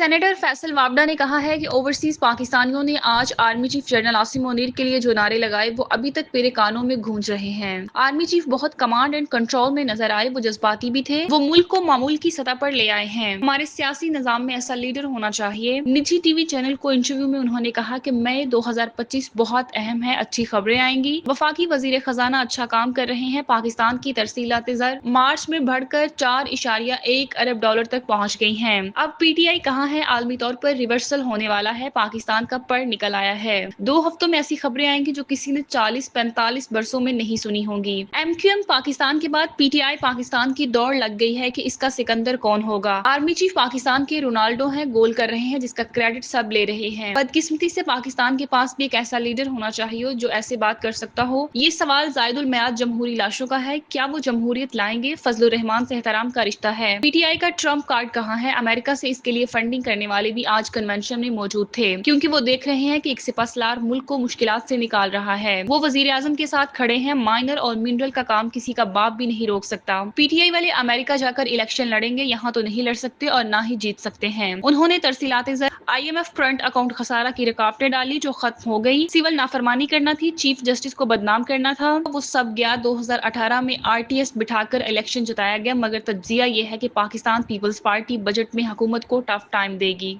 Senator Faisal Vawda ने कहा है कि ओवरसीज पाकिस्तानियों ने आज army chief general Asim Munir के लिए जो नारे लगाए वो अभी तक मेरे कानों में गूंज रहे हैं। आर्मी चीफ बहुत कमांड एंड कंट्रोल में नजर आए, वो जज्बाती भी थे, वो मुल्क को मामूल की सतह पर ले आए हैं। हमारे सियासी निजाम में ऐसा लीडर होना चाहिए। निजी टीवी चैनल को इंटरव्यू में उन्होंने कहा कि मई 2025 बहुत अहम है, अच्छी खबरें आएंगी। वफाकी वजीर खजाना अच्छा काम कर रहे हैं। पाकिस्तान की तरसीलात ज़र मार्च में बढ़कर $4.1 अरब तक पहुंच गई हैं। अब पीटीआई कहाँ है, आलमी तौर पर रिवर्सल होने वाला है, पाकिस्तान का पर निकल आया है। 2 हफ्तों में ऐसी खबरें आएंगी जो किसी ने 40-45 बरसों में नहीं सुनी होंगी। एमक्यूएम पाकिस्तान के बाद पीटीआई पाकिस्तान की दौड़ लग गई है कि इसका सिकंदर कौन होगा। आर्मी चीफ पाकिस्तान के रोनाल्डो हैं, गोल कर रहे हैं जिसका क्रेडिट सब ले रहे हैं। बदकिस्मती से पाकिस्तान के पास भी एक ऐसा लीडर होना चाहिए जो ऐसे बात कर सकता हो। ये सवाल जायदुल मयाद जमहूरी लाशों का है, क्या वो जमहूरियत लाएंगे? फजलुर रहमान से एहतराम का रिश्ता है। पीटीआई का ट्रम्प कार्ड कहाँ है? अमेरिका से इसके लिए फंडिंग करने वाले भी आज कन्वेंशन में मौजूद थे, क्योंकि वो देख रहे हैं कि एक सिपहसालार मुल्क को मुश्किलात से निकाल रहा है। वो वजीर आजम के साथ खड़े हैं। माइनर और मिनरल का काम किसी का बाप भी नहीं रोक सकता। पीटीआई वाले अमेरिका जाकर इलेक्शन लड़ेंगे, यहाँ तो नहीं लड़ सकते और ना ही जीत सकते हैं। उन्होंने तरसीलाते ज़र IMF करंट अकाउंट खसारा की रुकावटें डाली जो खत्म हो गई। सिविल नाफरमानी करना थी, चीफ जस्टिस को बदनाम करना था, वो सब गया। 2018 में RTS बिठाकर इलेक्शन जिताया गया, मगर तज्जिया ये है कि पाकिस्तान पीपल्स पार्टी बजट में हुकूमत को टफ टाइम देगी।